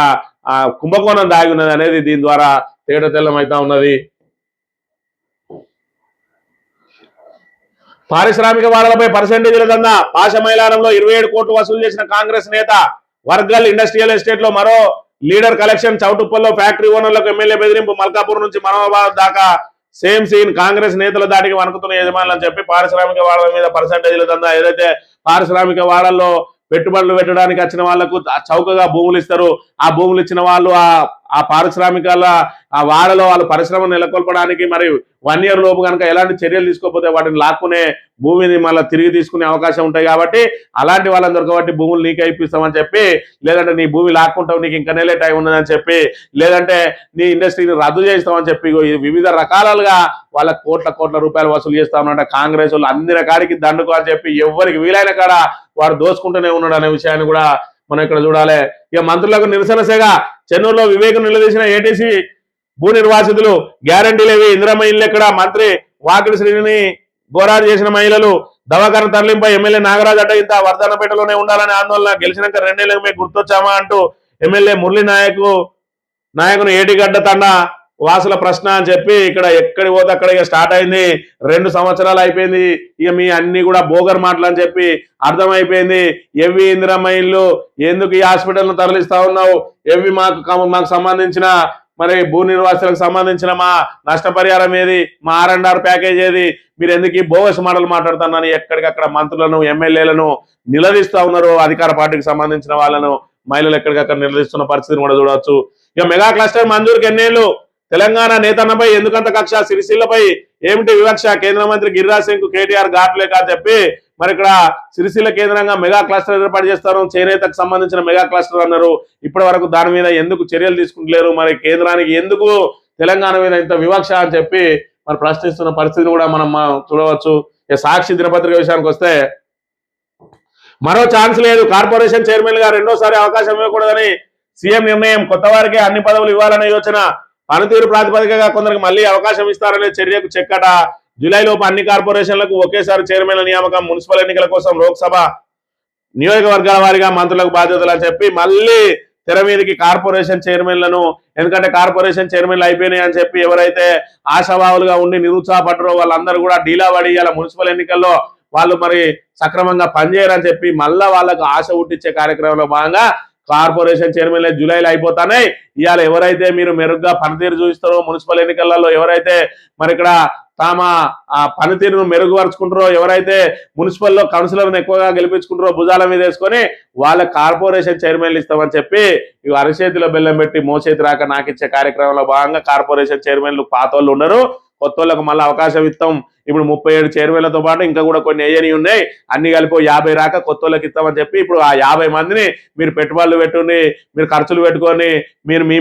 [SPEAKER 1] కుంభకోణం దాగున్నది అనేది దీని ద్వారా తేటతెల్లం అవుతా ఉన్నది. పారిశ్రామిక వాడలపై పర్సెంటేజీల దందా, పాశమైలారంలో 27 కోట్లు వసూలు చేసిన కాంగ్రెస్ నేత. వర్గల్ ఇండస్ట్రియల్ ఎస్టేట్ లో మరో లీడర్ కలెక్షన్, చౌటుప్పల్లో ఫ్యాక్టరీ ఓనర్లకు ఎమ్మెల్యే బెదిరింపు, మల్కాపూర్ నుంచి మనోబాద్ దాకా సేమ్ సీన్. కాంగ్రెస్ నేతల దాటికి వణుకుతున్న యజమానులు అని చెప్పి పారిశ్రామిక వాడల మీద పర్సెంటేజీల దందా. ఏదైతే పారిశ్రామిక వాడల్లో పెట్టుబడులు పెట్టడానికి వచ్చిన వాళ్లకు చౌకగా భూములు ఇస్తారు, ఆ భూములు ఇచ్చిన వాళ్ళు ఆ పారిశ్రామికాల ఆ వాడలో వాళ్ళు పరిశ్రమ నెలకొల్పడానికి మరి 1 year లోపు కనుక ఎలాంటి చర్యలు తీసుకోకపోతే వాటిని లాక్కునే భూమిని మళ్ళీ తిరిగి తీసుకునే అవకాశం ఉంటాయి. కాబట్టి అలాంటి వాళ్ళని దొరకబట్టి భూములు నీకే ఇప్పిస్తామని చెప్పి, లేదంటే నీ భూమి లాక్కుంటావు నీకు ఇంకా నెలే టైం ఉన్నదని చెప్పి, లేదంటే నీ ఇండస్ట్రీని రద్దు చేస్తామని చెప్పి వివిధ రకాలుగా వాళ్ళ కోట్ల రూపాయలు వసూలు చేస్తా ఉన్నట్టు కాంగ్రెస్ వాళ్ళు అన్ని రకాలకి దండుకో అని చెప్పి ఎవరికి వీలైన కాడ వాడు దోచుకుంటూనే ఉన్నాడు అనే విషయాన్ని కూడా మనం ఇక్కడ చూడాలి. ఇక మంత్రులకు నిరసన సేగ, చెన్నూరులో వివేకం నిలదీసిన ఏటీసీ భూ నిర్వాసితులు. గ్యారంటీలేవి, ఇందిరమ్మ ఇల్లు ఎక్కడ? మంత్రి వాకిడి శ్రీని గోరాడు చేసిన మహిళలు. దవాఖాన తరలింపై ఎమ్మెల్యే నాగరాజ్ అడ్డగింత, వర్ధనపేటలోనే ఉండాలనే ఆందోళన. గెలిచినాక 2 ఏళ్ళకి మేము గుర్తొచ్చామా అంటూ ఎమ్మెల్యే మురళి నాయకును ఏటిగడ్డ తండ వాసుల ప్రశ్న అని చెప్పి ఇక్కడ ఎక్కడి పోతే అక్కడ ఇక స్టార్ట్ అయింది. 2 సంవత్సరాలు అయిపోయింది. ఇక మీ అన్ని కూడా బోగర్ మాటలు అని చెప్పి అర్థమైపోయింది. ఎవి ఇందిరమ్మ ఇల్లు ఎందుకు ఈ హాస్పిటల్ను తరలిస్తా ఉన్నావు? ఎవి మాకు సంబంధించిన మరి భూ నిర్వాసులకు సంబంధించిన మా నష్టపరిహారం ఏది? మా R&R ప్యాకేజ్ ఏది? మీరు ఎందుకు బోగస్ మాటలు మాట్లాడుతున్నాను? ఎక్కడికక్కడ మంత్రులను ఎమ్మెల్యేలను నిలదీస్తా ఉన్నారు. అధికార పార్టీకి సంబంధించిన వాళ్ళను మహిళలు ఎక్కడికక్కడ నిలదీస్తున్న పరిస్థితిని కూడా చూడవచ్చు. ఇక మెగా క్లస్టర్ మంజూరుకి ఎన్నేళ్లు? తెలంగాణ నేతన్నపై ఎందుకంత కక్ష? సిరిసిల్లపై ఏమిటి వివక్ష? కేంద్ర మంత్రి గిరిరాజ్ సింగ్ కు కేటీఆర్ ఘాట్లేక చెప్పి మరి ఇక్కడ సిరిసిల్ల కేంద్రంగా మెగా క్లస్టర్ ఏర్పాటు చేస్తారు, చేనేతకు సంబంధించిన మెగా క్లస్టర్ అన్నారు. ఇప్పటి వరకు దాని మీద ఎందుకు చర్యలు తీసుకుంటలేరు, మరి కేంద్రానికి ఎందుకు తెలంగాణ మీద ఇంత వివక్ష అని చెప్పి మరి ప్రశ్నిస్తున్న పరిస్థితిని కూడా మనం చూడవచ్చు. సాక్షి దినపత్రిక విషయానికి వస్తే మరో ఛాన్స్ లేదు, కార్పొరేషన్ చైర్మన్ గా రెండోసారి అవకాశం ఇవ్వకూడదని సీఎం నిర్ణయం, కొత్త వారికి అన్ని పదవులు ఇవ్వాలనే యోచన, పనితీరు ప్రాతిపదికగా కొందరికి మళ్లీ అవకాశం ఇస్తారనే చర్యకు చెక్కట, జూలైలోపు అన్ని కార్పొరేషన్లకు ఒకేసారి చైర్మన్ల నియామకం, మున్సిపల్ ఎన్నికల కోసం లోక్సభ నియోజకవర్గాల వారీగా మంత్రులకు బాధ్యతలు అని చెప్పి మళ్ళీ తెర మీదకి కార్పొరేషన్ చైర్మన్లను, ఎందుకంటే కార్పొరేషన్ చైర్మన్లు అయిపోయినాయి అని చెప్పి ఎవరైతే ఆశావాహులుగా ఉండి నిరుత్సాహపడ్డారో వాళ్ళందరూ కూడా డీలా పడి ఇలా మున్సిపల్ ఎన్నికల్లో వాళ్ళు మరి సక్రమంగా పనిచేయరని చెప్పి మళ్ళా వాళ్ళకు ఆశ పుట్టించే కార్యక్రమంలో భాగంగా కార్పొరేషన్ చైర్మన్లే జూలైలో అయిపోతానే. ఇవాళ ఎవరైతే మీరు మెరుగ్గా పనితీరు చూపిస్తారో మున్సిపల్ ఎన్నికలలో, ఎవరైతే మరి ఇక్కడ తమ పనితీరును మెరుగుపరుచుకుంటారో, ఎవరైతే మున్సిపల్లో కౌన్సిలర్ను ఎక్కువగా గెలిపించుకుంటారో భుజాల మీద వేసుకొని వాళ్ళ కార్పొరేషన్ చైర్మన్లు ఇస్తామని చెప్పి ఇవి అరచేతిలో బెల్లం పెట్టి మోచేతి రాక నాకిచ్చే కార్యక్రమంలో భాగంగా కార్పొరేషన్ చైర్మన్లు పాత వాళ్ళు ఉన్నారు, కొత్త వాళ్ళకు మళ్ళీ అవకాశం ఇస్తాం. ఇప్పుడు 37 చైర్మన్లతో పాటు ఇంకా కూడా కొన్ని ఏజెనీ ఉన్నాయి, అన్ని కలిపి 50 రాక కొత్త వాళ్ళకి ఇస్తామని చెప్పి ఇప్పుడు ఆ 50 మందిని మీరు పెట్టుబడులు పెట్టుకుని మీరు ఖర్చులు పెట్టుకొని మీరు మీ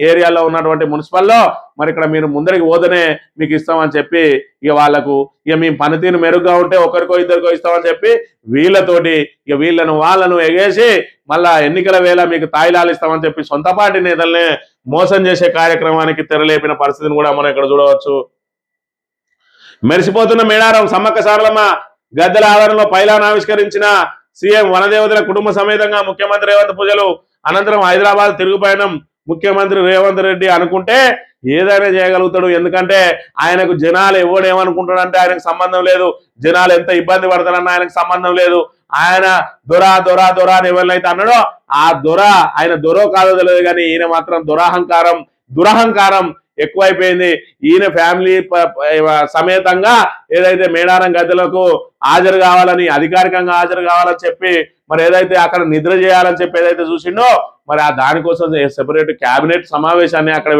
[SPEAKER 1] ఏరియాలో ఉన్నటువంటి మున్సిపల్లో మరి ఇక్కడ మీరు ముందరికి పోతేనే మీకు ఇస్తామని చెప్పి ఇక వాళ్ళకు ఇక మేము పనితీరు మెరుగ్గా ఉంటే ఒకరికో ఇద్దరికో ఇస్తామని చెప్పి వీళ్ళతోటి ఇక వాళ్ళను ఎగేసి మళ్ళా ఎన్నికల వేళ మీకు తాయిలాలు ఇస్తామని చెప్పి సొంత పార్టీ నేతల్ని మోసం చేసే కార్యక్రమానికి తెరలేపిన పరిస్థితిని కూడా మనం ఇక్కడ చూడవచ్చు. మెరిసిపోతున్న మేడారం సమ్మక్క సారలమ్మ గద్దెల ఆవరణలో పైలాన్ ఆవిష్కరించిన సీఎం, వనదేవతల కుటుంబ సమేతంగా ముఖ్యమంత్రి రేవంత్ పూజలు అనంతరం హైదరాబాద్ తిరుగుపయనం. ముఖ్యమంత్రి రేవంత్ రెడ్డి అనుకుంటే ఏదైనా చేయగలుగుతాడు, ఎందుకంటే ఆయనకు జనాలు ఎవడేమనుకుంటాడంటే ఆయనకు సంబంధం లేదు, జనాలు ఎంత ఇబ్బంది పడతారన్న ఆయనకు సంబంధం లేదు. ఆయన దొరా దొరా దొరా అని ఎవరినైతే అన్నాడో ఆ ఆయన దొరో కాదో తెలియదు కానీ ఈయన మాత్రం దురహంకారం ఎక్కువైపోయింది. ఈయన ఫ్యామిలీ సమేతంగా ఏదైతే మేడారం గద్దెలకు హాజరు కావాలని, అధికారికంగా హాజరు కావాలని చెప్పి మరి ఏదైతే అక్కడ నిద్ర చేయాలని చెప్పి ఏదైతే చూసిండో మరి ఆ దానికోసం సెపరేట్ క్యాబినెట్ సమావేశాన్ని అక్కడ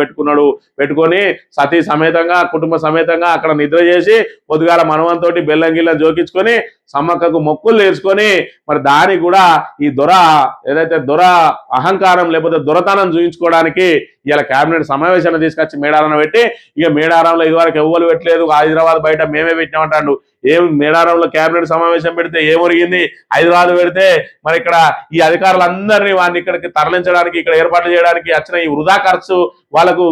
[SPEAKER 1] పెట్టుకొని సతీ సమేతంగా కుటుంబ సమేతంగా అక్కడ నిద్ర చేసి పొద్దుగాల మనవంతోటి బెల్లం గిల్లం జోకించుకొని సమ్మక్కకు మొక్కులు నేర్చుకొని మరి దానికి కూడా ఈ ఏదైతే అహంకారం లేకపోతే దొరతనం చూపించుకోవడానికి ఇలా క్యాబినెట్ సమావేశాన్ని తీసుకొచ్చి మేడారంలో పెట్టి ఇక మేడారంలో ఇదివరకు ఎవ్వరు పెట్టలేదు, హైదరాబాద్ బయట మేమే పెట్టినామంటాడు. మేడారంలో క్యాబినెట్ సమావేశం పెడితే ఏమొరిగింది, హైదరాబాద్ పెడితే మరి ఇక్కడ ఈ అధికారులందరినీ వాడిని ఇక్కడికి తరలించడానికి ఇక్కడ ఏర్పాట్లు చేయడానికి వచ్చిన ఈ వృధా ఖర్చు, వాళ్ళకు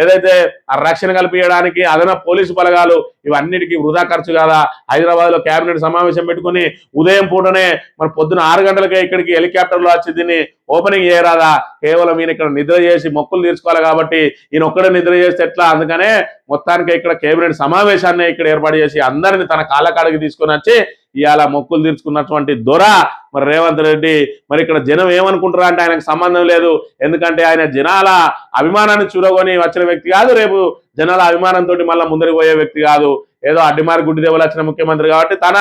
[SPEAKER 1] ఏదైతే ఆ రక్షణ కల్పించడానికి అదనపు పోలీసు బలగాలు ఇవన్నిటికీ వృధా ఖర్చు కాదా? హైదరాబాద్ లో క్యాబినెట్ సమావేశం పెట్టుకుని ఉదయం పూటనే మరి పొద్దున 6 గంటలకే ఇక్కడికి హెలికాప్టర్లో వచ్చి దీన్ని ఓపెనింగ్ చేయరాదా? కేవలం ఈయన ఇక్కడ నిద్ర చేసి మొక్కులు తీర్చుకోవాలి కాబట్టి ఈయన ఒక్కడే నిద్ర చేస్తే ఎట్లా? అందుకనే మొత్తానికి ఇక్కడ కేబినెట్ సమావేశాన్ని ఇక్కడ ఏర్పాటు చేసి అందరిని తన కాళ్ళకాడికి తీసుకొని వచ్చి ఇవాళ మొక్కులు తీర్చుకున్నటువంటి మరి రేవంత్ రెడ్డి మరి ఇక్కడ జనం ఏమనుకుంటారా అంటే ఆయనకు సంబంధం లేదు, ఎందుకంటే ఆయన జనాల అభిమానాన్ని చూరగొని వచ్చిన వ్యక్తి కాదు, రేపు జనాల అభిమానంతో మళ్ళీ ముందరికి పోయే వ్యక్తి కాదు. ఏదో అడ్డిమారి గుడ్డి దేవులు వచ్చిన ముఖ్యమంత్రి కాబట్టి తన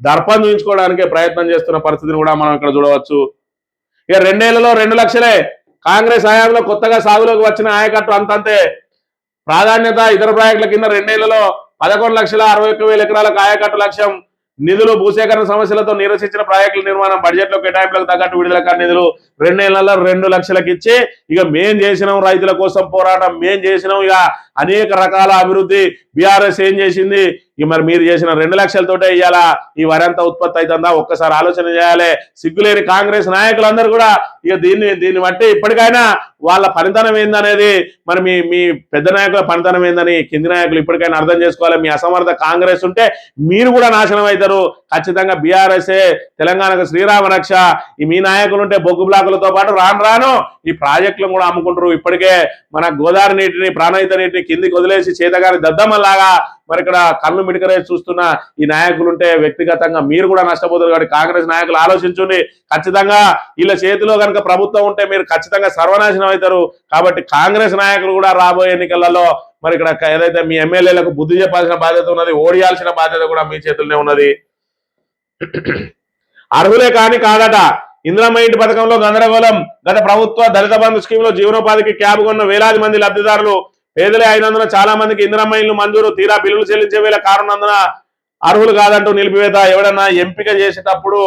[SPEAKER 1] దర్పం చూపించుకోవడానికే ప్రయత్నం చేస్తున్న పరిస్థితిని కూడా మనం ఇక్కడ చూడవచ్చు. ఇక 2 ఏళ్లలో 2 లక్షలే, కాంగ్రెస్ హయాంలో కొత్తగా సాగులోకి వచ్చిన ఆయకట్టు అంతంతే. ప్రాధాన్యత ఇతర ప్రాజెక్టుల కింద 2 ఏళ్లలో 11,61,000 ఎకరాలకు ఆయకట్టు లక్ష్యం. నిధులు భూసేకరణ సమస్యలతో నిరసించిన ప్రాజెక్టుల నిర్మాణం, బడ్జెట్లో కేటాయింపులకు తగ్గట్టు విడుదల కాని నిధులు 2 ఏళ్లలో 2 లక్షలకు ఇచ్చి ఇక మేం చేసినాం రైతుల కోసం పోరాటం, మేం చేసినాం ఇక అనేక రకాల అభివృద్ధి. బీఆర్ఎస్ ఏం చేసింది? ఇక మరి మీరు చేసిన 2 లక్షలతోటే ఇవాళ ఈ వరంతా ఉత్పత్తి అవుతుందా? ఒక్కసారి ఆలోచన చేయాలి. సిగ్గులేని కాంగ్రెస్ నాయకులందరూ కూడా ఇక దీన్ని బట్టి ఇప్పటికైనా వాళ్ళ పనితనం ఏందనేది మరి మీ పెద్ద నాయకుల పనితనం ఏందని కింది నాయకులు ఇప్పటికైనా అర్థం చేసుకోవాలి. మీ అసమర్థ కాంగ్రెస్ ఉంటే మీరు కూడా నాశనం అవుతారు. ఖచ్చితంగా బీఆర్ఎస్ఏ తెలంగాణకు శ్రీరామ రక్ష. ఈ మీ నాయకులు ఉంటే బొగ్గు బ్లాకులతో పాటు రాను ఈ ప్రాజెక్టులను కూడా అమ్ముకుంటారు. ఇప్పటికే మన గోదావరి నీటిని ప్రాణహిత నీటిని కిందికి వదిలేసి చేతగాని దద్దమ్మలాగా మరి ఇక్కడ కళ్ళు మిడికరేసి చూస్తున్న ఈ నాయకులు ఉంటే వ్యక్తిగతంగా మీరు కూడా నష్టపోతారు. కాబట్టి కాంగ్రెస్ నాయకులు ఆలోచించుండి ఖచ్చితంగా వీళ్ళ చేతిలో కనుక ప్రభుత్వం ఉంటే మీరు ఖచ్చితంగా సర్వనాశనం అవుతారు. కాబట్టి కాంగ్రెస్ నాయకులు కూడా రాబోయే ఎన్నికలలో మరి ఇక్కడ ఏదైతే మీ ఎమ్మెల్యేలకు బుద్ధి చెప్పాల్సిన బాధ్యత ఉన్నది, ఓడియాల్సిన బాధ్యత కూడా మీ చేతుల్లోనే ఉన్నది. అర్హులే కాని కాదట, ఇందిరమ్మ ఇంటి పథకంలో గందరగోళం. గత ప్రభుత్వ దళిత బంధు స్కీమ్ లో జీవనోపాధికి క్యాబ్ కొన్న వేలాది మంది లబ్ధిదారులు పేదలే అయినందున చాలా మందికి ఇందిరమ్మ ఇళ్లు మంజూరు. తీరా బిల్లులు చెల్లించే వేళ కారణందున అర్హులు కాదంటూ నిలిపివేత. ఎవడన్నా ఎంపిక చేసేటప్పుడు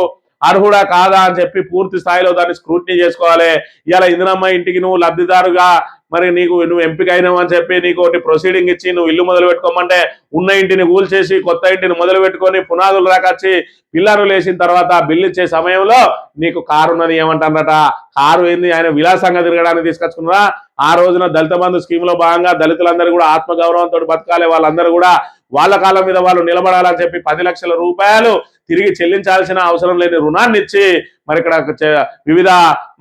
[SPEAKER 1] అర్హుడా కాదా అని చెప్పి పూర్తి స్థాయిలో దాన్ని స్క్రూటినీ చేసుకోవాలి. ఇలా ఇందిరమ్మ ఇంటికి నువ్వు లబ్ధిదారుగా మరి నువ్వు ఎంపిక అయినావు అని చెప్పి నీకు ఒకటి ప్రొసీడింగ్ ఇచ్చి నువ్వు ఇల్లు మొదలు పెట్టుకోమంటే ఉన్న ఇంటిని కూల్చేసి కొత్త ఇంటిని మొదలు పెట్టుకొని పునాదులు రాకొచ్చి పిల్లర్లు వేసిన తర్వాత బిల్లు ఇచ్చే సమయంలో నీకు కారు ఉన్నది ఏమంటారట. కారు ఏంది, ఆయన విలాసంగా తిరగడానికి తీసుకొచ్చుకున్నారా? ఆ రోజున దళిత బంధు స్కీమ్ లో భాగంగా దళితులందరూ కూడా ఆత్మగౌరవంతో బతకాలి, వాళ్ళందరూ కూడా వాళ్ళ కాళ్ళ మీద వాళ్ళు నిలబడాలని చెప్పి 10 లక్షల రూపాయలు తిరిగి చెల్లించాల్సిన అవసరం లేని రుణాన్ని ఇచ్చి మరి ఇక్కడ వివిధ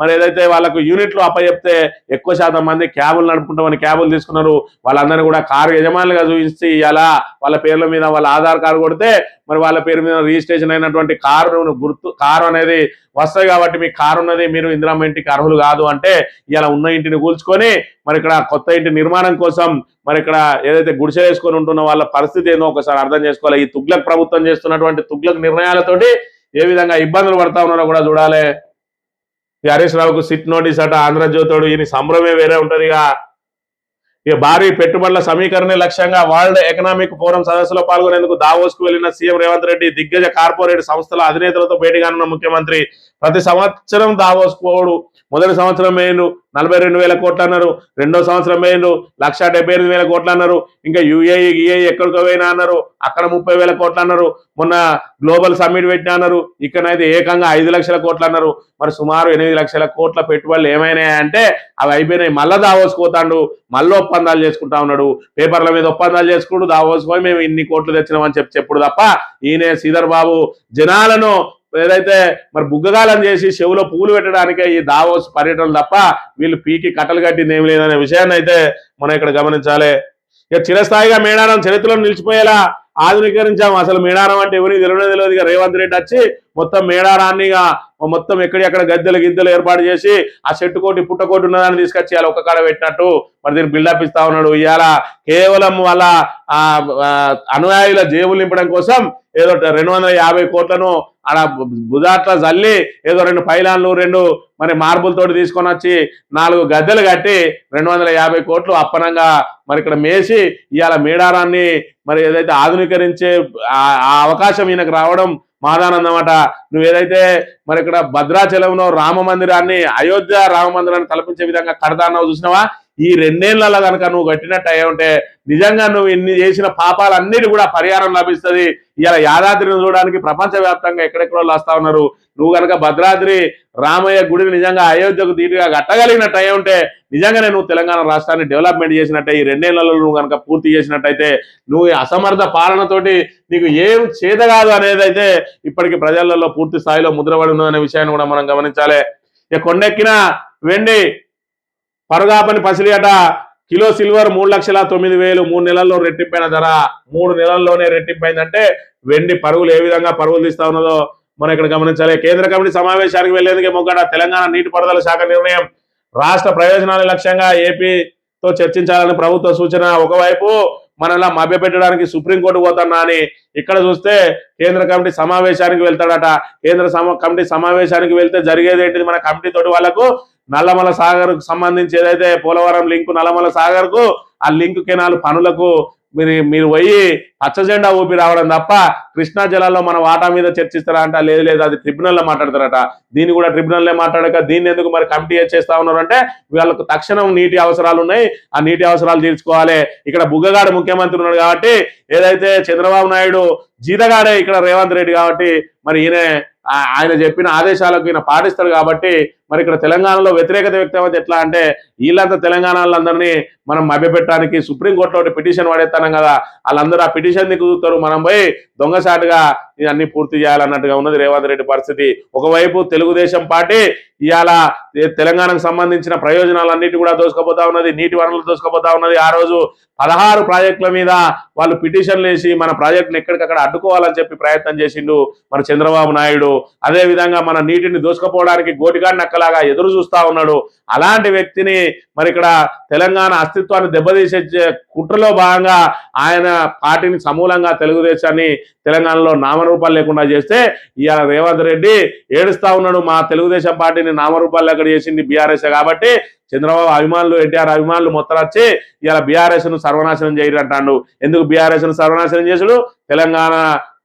[SPEAKER 1] మరి ఏదైతే వాళ్ళకు యూనిట్లు అప్పచెప్తే ఎక్కువ శాతం మంది క్యాబులు నడుపుకుంటామని క్యాబులు తీసుకున్నారు. వాళ్ళందరూ కూడా కారు యజమానులుగా చూపించి ఇలా వాళ్ళ పేర్ల మీద వాళ్ళ ఆధార్ కార్డు కొడితే మరి వాళ్ళ పేరు మీద రిజిస్ట్రేషన్ అయినటువంటి కారు అనేది వస్తాయి. కాబట్టి మీకు కారు ఉన్నది, మీరు ఇందిరమ్మ ఇంటికి అర్హులు కాదు అంటే ఇలా ఉన్న ఇంటిని కూల్చుకొని మరి ఇక్కడ కొత్త ఇంటి నిర్మాణం కోసం మరి ఇక్కడ ఏదైతే గుడిసె వేసుకొని ఉంటున్న వాళ్ళ పరిస్థితి ఏందో ఒకసారి అర్థం చేసుకోవాలి. ఈ తుగ్లక్ ప్రభుత్వం చేస్తున్నటువంటి తుగ్లక్ నిర్ణయాలతోటి ఏ విధంగా ఇబ్బందులు పడతా ఉన్నారో కూడా చూడాలి. ఈ హరీష్ రావుకు సిట్ నోటీస్ అట, ఆంధ్రజ్యోతుడు, ఈయన సంబరమే వేరే ఉంటది. ఇక భారీ పెట్టుబడుల సమీకరణ లక్ష్యంగా వరల్డ్ ఎకనామిక్ ఫోరం సదస్సులో పాల్గొనేందుకు దావోస్ కు వెళ్లిన సీఎం రేవంత్ రెడ్డి దిగ్గజ కార్పొరేట్ సంస్థల అధినేతలతో భేటీ కానున్న ముఖ్యమంత్రి. ప్రతి సంవత్సరం దావోస్ పోడు. మొదటి సంవత్సరం వేయండు 42,000 కోట్లు అన్నారు, రెండో సంవత్సరం వేయండు 1,78,000 కోట్లు అన్నారు, ఇంకా యుఏఈ ఎక్కడికో పోయినా అన్నారు, అక్కడ 30,000 కోట్లు అన్నారు, మొన్న గ్లోబల్ సమ్మిట్ పెట్టినా అన్నారు, ఇక్కడైతే ఏకంగా 5 లక్షల కోట్లు అన్నారు. మరి సుమారు 8 లక్షల కోట్ల పెట్టుబడులు ఏమైనాయి అంటే అవి అయిపోయినాయి. మళ్ళా దావోస్ పోతాడు, మళ్ళీ ఒప్పందాలు చేసుకుంటా ఉన్నాడు, పేపర్ల మీద ఒప్పందాలు చేసుకుంటూ దావోస్ పోయి మేము ఇన్ని కోట్లు తెచ్చినామని చెప్పుడు తప్ప ఈయన శ్రీధర్ బాబు జనాలను ఏదైతే మరి బుగ్గగాలం చేసి చెవులో పూలు పెట్టడానికే ఈ దావోస్ పర్యటనలు తప్ప వీళ్ళు పీకి కట్టలు కట్టింది ఏం లేదనే విషయాన్ని అయితే మనం ఇక్కడ గమనించాలి. ఇక చిరస్థాయిగా మేడారం చరిత్రలో నిలిచిపోయేలా ఆధునీకరించాము. అసలు మేడారం అంటే ఎవరికి తెలియదు. ఇక రేవంత్ రెడ్డి వచ్చి మొత్తం మేడారాన్ని మొత్తం ఎక్కడెక్కడ గిద్దెలు ఏర్పాటు చేసి ఆ చెట్టుకోటి పుట్టకోటి ఉన్నదాన్ని తీసుకొచ్చి ఇవాళ ఒక్క కాడ పెట్టినట్టు మరి దీన్ని బిల్డప్ ఇస్తా ఉన్నాడు. ఇవాళ కేవలం వాళ్ళ అనుయాయుల జేబులు నింపడం కోసం ఏదో 250 కోట్లను ఆడ బుజాట్ల జల్లి ఏదో 2 పైలాన్లు 2 మరి మార్బులతోటి తీసుకొని వచ్చి 4 గద్దెలు కట్టి 250 కోట్లు అప్పనంగా మరి ఇక్కడ మేసి ఇవాళ మేడారాన్ని మరి ఏదైతే ఆధునీకరించే ఆ అవకాశం ఈయనకు రావడం మాదానందమాట. నువ్వు ఏదైతే మరి ఇక్కడ భద్రాచలంలో రామ మందిరాన్ని అయోధ్య రామ మందిరాన్ని తలపించే విధంగా కడతాన్నావు చూసినావా? ఈ 2 ఏళ్లలో కనుక నువ్వు కట్టినట్టు అయ్యే ఉంటే నిజంగా నువ్వు ఇన్ని చేసిన పాపాలన్నిటి కూడా పరిహారం లభిస్తుంది. ఇలా యాదాద్రిని చూడడానికి ప్రపంచవ్యాప్తంగా ఎక్కడెక్కడో వస్తా ఉన్నారు. నువ్వు కనుక భద్రాద్రి రామయ్య గుడిని నిజంగా అయోధ్యకు ధీటుగా కట్టగలిగినట్టు అయ్యే ఉంటే నిజంగానే నువ్వు తెలంగాణ రాష్ట్రాన్ని డెవలప్మెంట్ చేసినట్టే. ఈ 2 ఏళ్లలో నువ్వు కనుక పూర్తి చేసినట్టయితే నువ్వు అసమర్థ పాలనతోటి నీకు ఏం చేత కాదు అనేది అయితే ఇప్పటికీ ప్రజలలో పూర్తి స్థాయిలో ముద్రపడి ఉన్నదనే విషయాన్ని కూడా మనం గమనించాలి. ఇక కొండెక్కిన వెండి పరుగాపని పసిలి అట. కిలో సిల్వర్ 3,09,000 3 నెలల్లో రెట్టింపైన ధర. 3 నెలల్లోనే రెట్టింపైందంటే వెండి పరుగులు ఏ విధంగా పరుగులు తీస్తా ఉన్నదో మనం ఇక్కడ గమనించాలి. కేంద్ర కమిటీ సమావేశానికి వెళ్లేందుకే మొగ్గడ. తెలంగాణ నీటిపారుదల శాఖ నిర్ణయం. రాష్ట్ర ప్రయోజనాల లక్ష్యంగా ఏపీతో చర్చించాలని ప్రభుత్వ సూచన. ఒకవైపు మనలా మభ్యపెట్టడానికి సుప్రీంకోర్టు పోతున్నా అని ఇక్కడ చూస్తే కేంద్ర కమిటీ సమావేశానికి వెళ్తాడట. కమిటీ సమావేశానికి వెళ్తే జరిగేది ఏంటిది? మన కమిటీ తోటి వాళ్ళకు నల్లమల సాగర్ కు సంబంధించి ఏదైతే పోలవరం లింకు నల్లమల సాగర్ కు ఆ లింక్ కెనాల్ పనులకు మీరు పోయి పచ్చ జెండా ఊపి రావడం తప్ప కృష్ణా జలాల్లో మన వాటా మీద చర్చిస్తారా అంటే లేదు, అది ట్రిబ్యునల్లో మాట్లాడతారట. దీన్ని కూడా ట్రిబ్యునల్లే మాట్లాడక దీన్ని ఎందుకు మరి కమిటీ చేస్తా ఉన్నారు అంటే వీళ్ళకు తక్షణం నీటి అవసరాలు ఉన్నాయి, ఆ నీటి అవసరాలు తీర్చుకోవాలి. ఇక్కడ బుగ్గగాడు ముఖ్యమంత్రి ఉన్నాడు కాబట్టి ఏదైతే చంద్రబాబు నాయుడు జీతగాడే ఇక్కడ రేవంత్ రెడ్డి కాబట్టి మరి ఆయన చెప్పిన ఆదేశాలకు ఈయన పాటిస్తాడు కాబట్టి మరి ఇక్కడ తెలంగాణలో వ్యతిరేకత వ్యక్తమైతే ఎట్లా అంటే వీళ్ళంతా తెలంగాణలందరినీ మనం మభ్యపెట్టడానికి సుప్రీంకోర్టులో పిటిషన్ పడేస్తాం కదా, వాళ్ళందరూ ఆ పిటిషన్ దిగుతారు, మనం పోయి దొంగసాటుగా ఇవన్నీ పూర్తి చేయాలన్నట్టుగా ఉన్నది రేవంత్ రెడ్డి పరిస్థితి. ఒకవైపు తెలుగుదేశం పార్టీ ఇవాళ తెలంగాణకు సంబంధించిన ప్రయోజనాలన్నిటి కూడా దోసుకుపోతా ఉన్నది, నీటి వనరులు దోసుకుపోతా ఉన్నది. ఆ రోజు 16 ప్రాజెక్టుల మీద వాళ్ళు పిటిషన్లు వేసి మన ప్రాజెక్టును ఎక్కడికక్కడ అడ్డుకోవాలని చెప్పి ప్రయత్నం చేసిండు మన చంద్రబాబు నాయుడు. అదే విధంగా మన నీటిని దోసుకుపోవడానికి గోటిగాడి నక్కలాగా ఎదురు చూస్తా ఉన్నాడు. అలాంటి వ్యక్తిని మరి ఇక్కడ తెలంగాణ అస్తిత్వాన్ని దెబ్బతీసే కుట్రలో భాగంగా ఆయన పార్టీని సమూలంగా తెలుగుదేశాన్ని తెలంగాణలో నామరూపాలు లేకుండా చేస్తే ఇవాళ రేవంత్ రెడ్డి ఏడుస్తా ఉన్నాడు. మా తెలుగుదేశం పార్టీని నామరూపాలు లేకుండా చేసింది బీఆర్ఎస్ కాబట్టి చంద్రబాబు అభిమానులు ఎన్టీఆర్ అభిమానులు మొత్తం వచ్చి ఇవాళ బీఆర్ఎస్ ను సర్వనాశనం చేయరు అంటాడు. ఎందుకు బీఆర్ఎస్ ను సర్వనాశనం చేసుడు? తెలంగాణ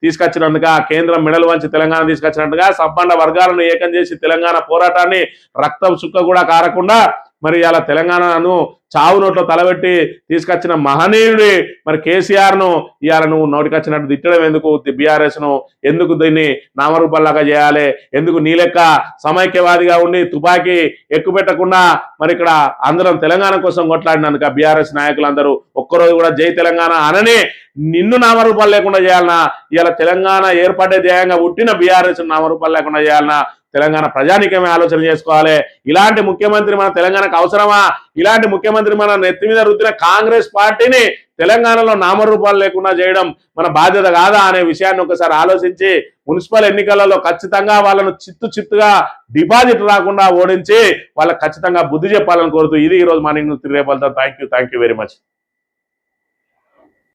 [SPEAKER 1] తీసుకొచ్చినందుగా, కేంద్రం మెడలు వంచి తెలంగాణ తీసుకొచ్చినట్టుగా సంపన్న వర్గాలను ఏకం చేసి తెలంగాణ పోరాటాన్ని రక్తం చుక్క కూడా కారకుండా మరి ఇలా తెలంగాణను చావు నోట్లో తలబెట్టి తీసుకొచ్చిన మహనీయుడి మరి కేసీఆర్ ను ఇవాళ నువ్వు నోటికొచ్చినట్టు తిట్టడం ఎందుకు? బీఆర్ఎస్ ను ఎందుకు దీన్ని నామరూపాల్లాగా చేయాలి? ఎందుకు నీ లెక్క సమైక్యవాదిగా ఉండి తుపాకీ ఎక్కుపెట్టకుండా మరి ఇక్కడ అందరం తెలంగాణ కోసం కొట్లాడినందుక బీఆర్ఎస్ నాయకులందరూ ఒక్కరోజు కూడా జై తెలంగాణ అనని నిన్ను నామరూపాలు లేకుండా చేయాలన్నా? ఇవాళ తెలంగాణ ఏర్పడే ధ్యేయంగా పుట్టిన బీఆర్ఎస్ నామరూపాలు లేకుండా చేయాలన్నా? తెలంగాణ ప్రజానికమే ఆలోచన చేసుకోవాలి. ఇలాంటి ముఖ్యమంత్రి మన తెలంగాణకు అవసరమా? ఇలాంటి ముఖ్యమంత్రి మన నెత్తి మీద రుద్దిన కాంగ్రెస్ పార్టీని తెలంగాణలో నామరూపాలు లేకుండా చేయడం మన బాధ్యత కాదా అనే విషయాన్ని ఒకసారి ఆలోచించి మున్సిపల్ ఎన్నికలలో ఖచ్చితంగా వాళ్ళను చిత్తుగా డిపాజిట్ రాకుండా ఓడించి వాళ్ళకి ఖచ్చితంగా బుద్ధి చెప్పాలని కోరుతూ ఇది ఈరోజు మార్నింగ్ రేపు వెళ్తాం. Thank you very much.